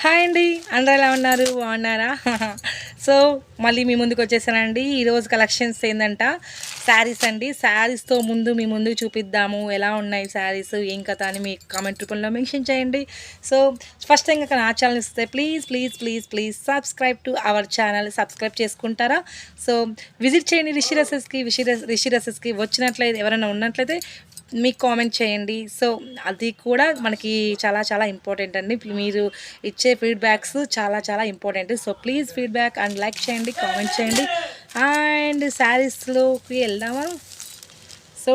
Hi అండి, అందరూ ఎలా ఉన్నారు? బాగున్నారా? సో మళ్ళీ మీ ముందుకు వచ్చేసానండి. ఈరోజు కలెక్షన్స్ ఏంటంట శారీస్ అండి. శారీస్తో మీ ముందు చూపిద్దాము ఎలా ఉన్నాయి శారీస్, ఏం కథ అని మీ కామెంట్ రూపంలో మెన్షన్ చేయండి. సో ఫస్ట్ టైం నా ఛానల్ ఇస్తే please please please please subscribe to our channel. Subscribe చేసుకుంటారా? సో విజిట్ చేయండి రిషి రసెస్కి వచ్చినట్లయితే, ఎవరైనా ఉన్నట్లయితే మీకు కామెంట్ చేయండి. సో అది కూడా మనకి చాలా చాలా ఇంపార్టెంట్ అండి. మీరు ఇచ్చే ఫీడ్బ్యాక్స్ చాలా చాలా important. So please feedback and like చేయండి, కామెంట్ చేయండి. అండ్ శారీస్లోకి వెళ్దామా? సో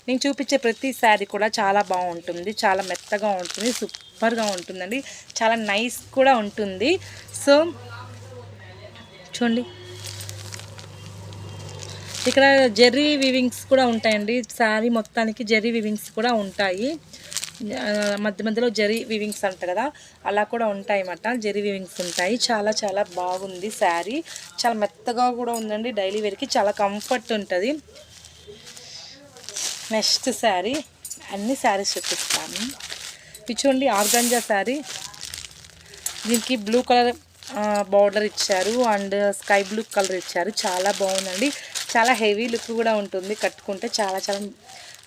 నేను చూపించే ప్రతి శారీ కూడా చాలా బాగుంటుంది, చాలా మెత్తగా ఉంటుంది, సూపర్గా ఉంటుందండి, చాలా నైస్ కూడా ఉంటుంది. సో చూడండి, ఇక్కడ జెర్రీ వివింగ్స్ కూడా ఉంటాయండి. శారీ మొత్తానికి జెర్రీ వివింగ్స్ కూడా ఉంటాయి. మధ్య మధ్యలో జెర్రీ వివింగ్స్ అంట కదా, అలా కూడా ఉంటాయి అన్నమాట. జెర్రీ వివింగ్స్ ఉంటాయి. చాలా చాలా బాగుంది శారీ, చాలా మెత్తగా కూడా ఉందండి. డైలీ వేర్కి చాలా కంఫర్ట్ ఉంటుంది. నెక్స్ట్ శారీ, అన్ని శారీస్ చూపిస్తాను. ఇది చూడండి, ఆర్గాంజా శారీ. దీనికి బ్లూ కలర్ బార్డర్ ఇచ్చారు అండ్ స్కై బ్లూ కలర్ ఇచ్చారు. చాలా బాగుందండి, చాలా హెవీ లుక్ కూడా ఉంటుంది. కట్టుకుంటే చాలా చాలా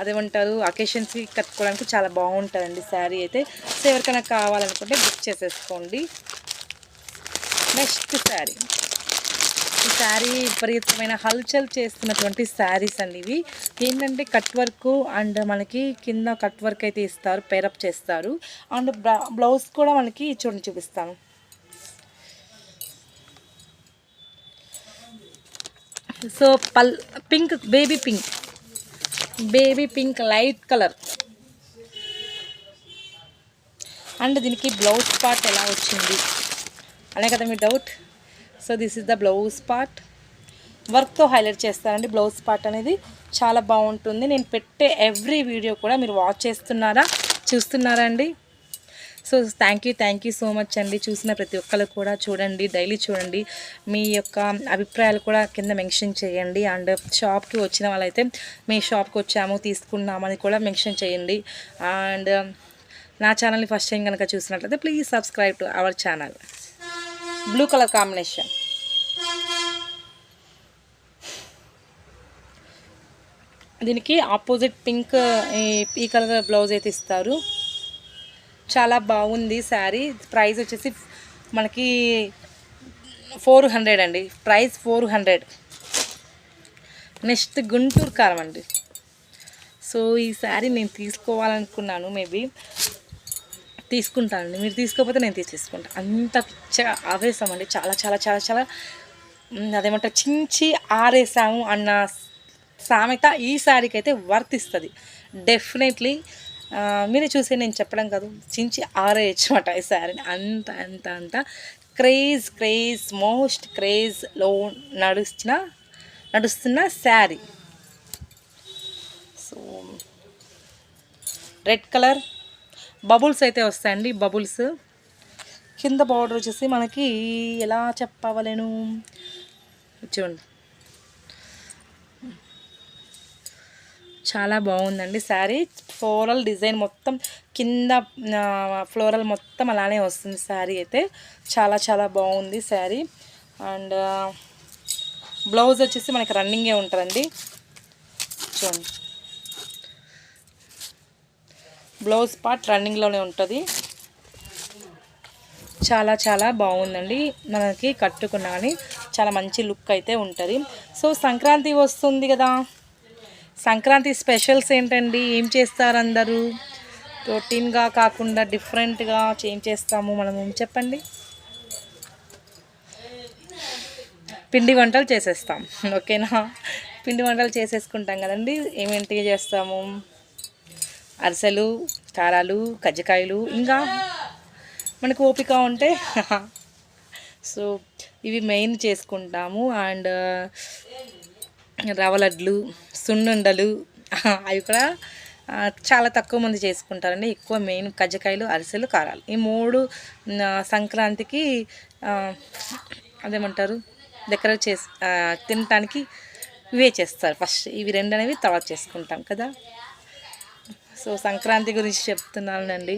అదేమంటారు, అకేషన్స్కి కట్టుకోవడానికి చాలా బాగుంటుందండి శారీ అయితే. సో ఎవరికైనా కావాలనుకుంటే బుక్ చేసేసుకోండి. నెక్స్ట్ శారీ, ఈ శారీ విపరీతమైన హల్చల్ చేస్తున్నటువంటి శారీస్ అండి ఇవి. ఏంటంటే కట్ వర్క్ అండ్ మనకి కింద కట్ వర్క్ అయితే ఇస్తారు, పేరప్ చేస్తారు. అండ్ బ్లౌజ్ కూడా మనకి చూడండి చూపిస్తాను. So pink, baby pink light colour. And దీనికి బ్లౌజ్ పార్ట్ ఎలా వచ్చింది అనే కదా మీ doubt. So this is the blouse part. వర్క్తో హైలైట్ చేస్తారండి బ్లౌజ్ పార్ట్ అనేది. చాలా బాగుంటుంది. నేను పెట్టే ఎవ్రీ వీడియో కూడా మీరు వాచ్ చూస్తున్నారా అండి? So thank you so much అండి. చూసిన ప్రతి ఒక్కరు కూడా చూడండి, డైలీ చూడండి. మీ యొక్క అభిప్రాయాలు కూడా కింద మెన్షన్ చేయండి. అండ్ షాప్కి వచ్చిన వాళ్ళైతే మీ షాప్కి వచ్చాము తీసుకున్నామని కూడా మెన్షన్ చేయండి. అండ్ నా ఛానల్ని ఫస్ట్ టైం కనుక చూసినట్లయితే please subscribe to our channel. Blue colour combination, దీనికి ఆపోజిట్ పింక్ ఈ కలర్ బ్లౌజ్ అయితే ఇస్తారు. చాలా బాగుంది శారీ. ప్రైస్ వచ్చేసి మనకి 400 అండి, ప్రైస్ 400. నెక్స్ట్ గుంటూరు కారం అండి. సో ఈ శారీ నేను తీసుకోవాలనుకున్నాను, మేబీ తీసుకుంటానండి. మీరు తీసుకోకపోతే నేను తీసేసుకుంటాను. అంత పిచ్చగా ఆవేశం అండి, చాలా చాలా చాలా చాలా అదేమంటారు, చించి ఆరేసాము అన్న సామెత ఈ శారీకి అయితే వర్తిస్తుంది డెఫినెట్లీ. మీరే చూసి నేను చెప్పడం కాదు, చించి ఆరేయచ్చు అన్నమాట ఈ శారీని. అంత అంత అంత క్రేజ్ మోస్ట్ క్రేజ్లో నడుస్తున్న sari. So red colour bubbles అయితే వస్తాయండి. బబుల్స్ కింద బార్డర్ వచ్చేసి మనకి ఎలా చెప్పవలేను చూడండి, చాలా బాగుందండి శారీ. ఫ్లోరల్ డిజైన్ మొత్తం కింద ఫ్లోరల్ మొత్తం అలానే వస్తుంది శారీ అయితే. చాలా చాలా బాగుంది శారీ. అండ్ బ్లౌజ్ వచ్చేసి మనకి రన్నింగే ఉంటుందండి. చూడండి, బ్లౌజ్ పార్ట్ రన్నింగ్లోనే ఉంటుంది. చాలా చాలా బాగుందండి. మనకి కట్టుకున్నా కానీ చాలా మంచి లుక్ అయితే ఉంటుంది. సో సంక్రాంతి వస్తుంది కదా, సంక్రాంతి స్పెషల్స్ ఏంటండి? ఏం చేస్తారు అందరూ? రొటీన్గా కాకుండా డిఫరెంట్గా ఏం చేస్తాము మనము చెప్పండి? పిండి వంటలు చేసేస్తాం, ఓకేనా? పిండి వంటలు చేసేసుకుంటాం కదండి. ఏమేంటి చేస్తాము? అరిసెలు, కారాలు, కజ్జికాయలు, ఇంకా మనకు ఓపిక ఉంటే సో ఇవి మెయిన్ చేసుకుంటాము. అండ్ రవ్వ లడ్లు, సున్నుండలు, అవి కూడా చాలా తక్కువ మంది చేసుకుంటారండి. ఎక్కువ మెయిన్ కజ్జికాయలు, అరిసెలు, కారాలు, ఈ మూడు సంక్రాంతికి అదేమంటారు డెకరేట్ చేసి తినటానికి ఇవే చేస్తారు ఫస్ట్. ఇవి రెండు అనేవి తర్వాత చేసుకుంటాం కదా. సో సంక్రాంతి గురించి చెప్తున్నానండి.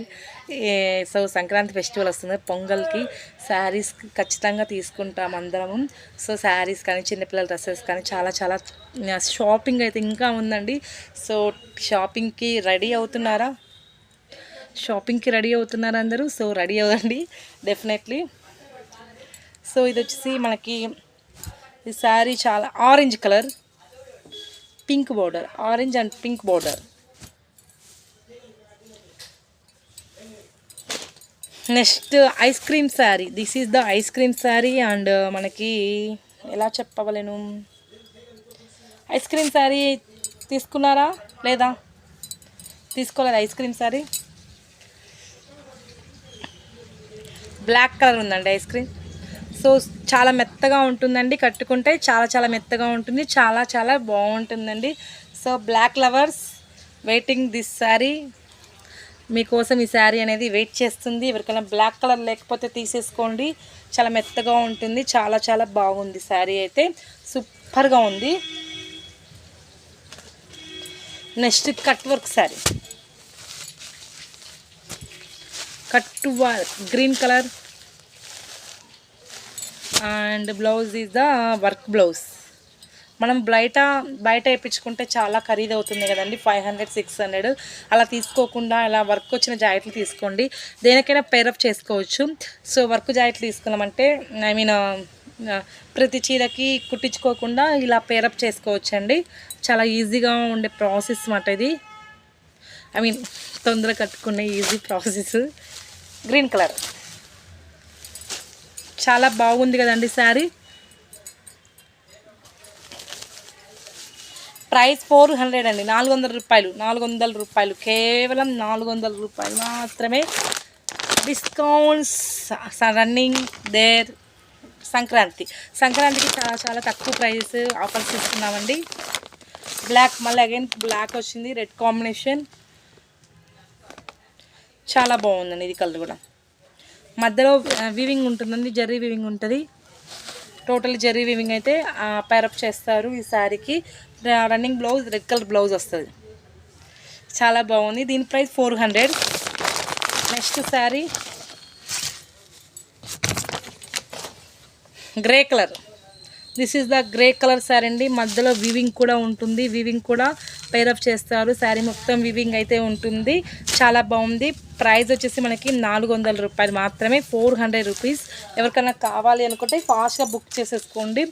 సో సంక్రాంతి ఫెస్టివల్ వస్తుంది, పొంగల్కి శారీస్ ఖచ్చితంగా తీసుకుంటాం అందరము. సో శారీస్ కానీ చిన్నపిల్లల డ్రెస్సెస్ కానీ చాలా చాలా షాపింగ్ అయితే ఇంకా ఉందండి. సో షాపింగ్కి రెడీ అవుతున్నారా? షాపింగ్కి రెడీ అవుతున్నారు అందరూ. సో రెడీ అవ్వండి డెఫినెట్లీ. సో ఇది వచ్చేసి మనకి ఈ శారీ చాలా orange colour, pink border, orange and pink border. Next ice cream sari. This is the ice cream sari. And మనకి ఎలా చెప్పవలేను, ఐస్ క్రీమ్ శారీ తీసుకున్నారా లేదా? తీసుకోలేదు ice cream sari. Black colour ఉందండి ఐస్ క్రీమ్. సో చాలా మెత్తగా ఉంటుందండి, కట్టుకుంటే చాలా చాలా మెత్తగా ఉంటుంది, చాలా చాలా బాగుంటుందండి. So black lovers waiting this sari. మీకోసం ఈ శారీ అనేది వెయిట్ చేస్తుంది. ఎవరికైనా బ్లాక్ కలర్ లేకపోతే తీసేసుకోండి, చాలా మెత్తగా ఉంటుంది, చాలా చాలా బాగుంది శారీ అయితే, సూపర్గా ఉంది. Next cut work sari, cut work green colour and blouse is the work blouse. మనం బయట వేయించుకుంటే చాలా ఖరీదు అవుతుంది కదండి, 500 600. అలా తీసుకోకుండా ఇలా వర్క్ వచ్చిన జాకెట్లు తీసుకోండి, దేనికైనా పేరప్ చేసుకోవచ్చు. సో వర్క్ జాకెట్లు తీసుకున్నామంటే ఐ మీన్ ప్రతి చీరకి కుట్టించుకోకుండా ఇలా పేరప్ చేసుకోవచ్చు అండి. చాలా ఈజీగా ఉండే ప్రాసెస్ అన్నమాట ఇది. ఐ మీన్ తొందరగా కట్టుకునే ఈజీ ప్రాసెస్. గ్రీన్ కలర్ చాలా బాగుంది కదండి శారీ. ప్రైస్ 400 అండి, 400 రూపాయలు, 400 రూపాయలు, కేవలం 400 రూపాయలు మాత్రమే. Discounts running there. సంక్రాంతికి చాలా చాలా తక్కువ ప్రైస్ ఆఫర్స్ ఇస్తున్నామండి. బ్లాక్, మళ్ళీ అగైన్ బ్లాక్ వచ్చింది, రెడ్ కాంబినేషన్, చాలా బాగుందండి ఇది కలర్ కూడా. మధ్యలో వీవింగ్ ఉంటుందండి, జర్రీ వీవింగ్ ఉంటుంది, టోటల్ జెర్రీ వీవింగ్ అయితే పేరప్ చేస్తారు ఈ శారీకి. Running blouse, red colour blouse వస్తుంది, చాలా బాగుంది. దీని price 400. Next sari grey colour. This is the grey colour sari అండి. మధ్యలో వీవింగ్ కూడా ఉంటుంది, వీవింగ్ కూడా పేరప్ చేస్తారు. శారీ మొత్తం వీవింగ్ అయితే ఉంటుంది, చాలా బాగుంది. ప్రైస్ వచ్చేసి మనకి 400 రూపాయలు మాత్రమే, 400 రూపీస్. ఎవరికైనా కావాలి అనుకుంటే ఫాస్ట్గా బుక్ చేసేసుకోండి.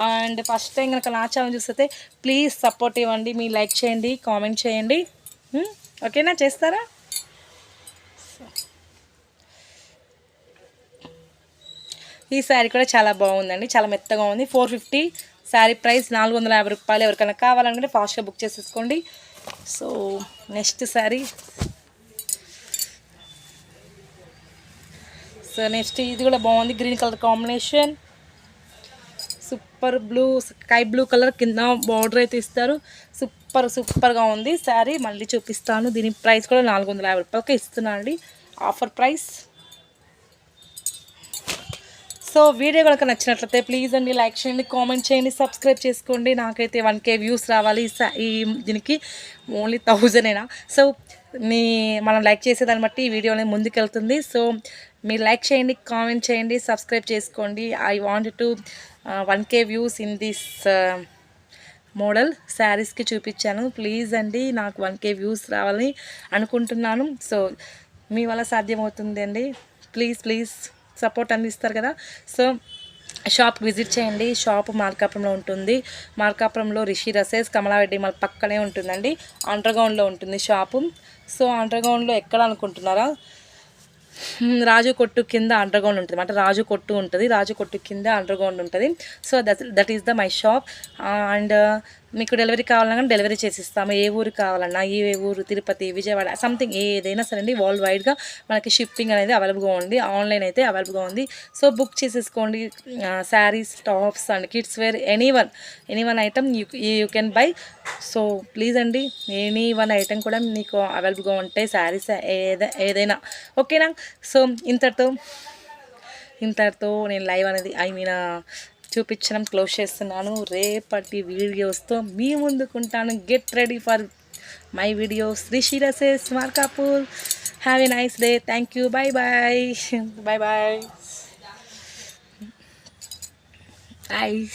అండ్ ఫస్ట్ టైం కనుక నా ఛానల్ చూస్తే ప్లీజ్ సపోర్ట్ ఇవ్వండి, మీ లైక్ చేయండి, కామెంట్ చేయండి, ఓకేనా? చేస్తారా? ఈ శారీ కూడా చాలా బాగుందండి, చాలా మెత్తగా ఉంది. 450 శారీ ప్రైస్, 450 రూపాయలు. ఎవరికైనా కావాలనుకుంటే ఫాస్ట్గా బుక్ చేసేసుకోండి. So next sari. So next ఇది కూడా బాగుంది, green colour combination, super blue, sky blue colour కింద బార్డర్ అయితే ఇస్తారు. సూపర్గా ఉంది శారీ. మళ్ళీ చూపిస్తాను. దీని ప్రైస్ కూడా 450 రూపాయలకి ఇస్తున్నాను అండి, ఆఫర్ ప్రైస్. సో వీడియో కనుక నచ్చినట్లయితే ప్లీజ్ అండి లైక్ చేయండి, కామెంట్ చేయండి, సబ్స్క్రైబ్ చేసుకోండి. నాకైతే 1K వ్యూస్ రావాలి ఈ దీనికి, ఓన్లీ 1000 సో మనం లైక్ చేసేదాన్ని బట్టి ఈ వీడియో అనేది ముందుకెళ్తుంది. సో మీరు లైక్ చేయండి, కామెంట్ చేయండి, సబ్స్క్రైబ్ చేసుకోండి. I want to 1K views in this model శారీస్కి చూపించాను. ప్లీజ్ అండి నాకు 1K వ్యూస్ రావాలని అనుకుంటున్నాను. సో మీ వల్ల సాధ్యమవుతుంది అండి. ప్లీజ్ సపోర్ట్ అందిస్తారు కదా. సో షాప్కి విజిట్ చేయండి. షాప్ మార్కాపురంలో ఉంటుంది. మార్కాపురంలో రిషి డ్రెస్సెస్ కమలారెడ్డి మళ్ళీ పక్కనే ఉంటుందండి. అండర్గ్రౌండ్లో ఉంటుంది షాపు. సో అండర్గ్రౌండ్లో ఎక్కడ అనుకుంటున్నారా? రాజు కొట్టు కింద అండర్గ్రౌండ్ ఉంటుంది, అంటే రాజు కొట్టు ఉంటుంది, రాజు కొట్టు కింద అండర్గ్రౌండ్ ఉంటుంది. So that is the my shop. And మీకు డెలివరీ కావాలన్నా డెలివరీ చేసిస్తాము. ఏ ఊరు కావాలన్నా, ఏ ఊరు, తిరుపతి, విజయవాడ, సంథింగ్ ఏదైనా సరే అండి, వరల్డ్ వైడ్గా మనకి షిప్పింగ్ అనేది అవైలబుల్గా ఉంది, ఆన్లైన్ అయితే అవైలబుల్గా ఉంది. సో బుక్ చేసేసుకోండి. Saris, tops and kids wear, any one item you can buy. So please అండి, ఎనీ వన్ ఐటమ్ కూడా మీకు అవైలబుల్గా ఉంటాయి, శారీస్ ఏదైనా, ఓకేనా? సో ఇంతటితో నేను లైవ్ అనేది చూపించడం క్లోజ్ చేస్తున్నాను. రేపటి వీడియోస్తో మీ ముందుకుంటాను. Get ready for my video. Rishi Rases, Markapur. Have a nice day. Thank you. Bye bye. Bye bye. Bye.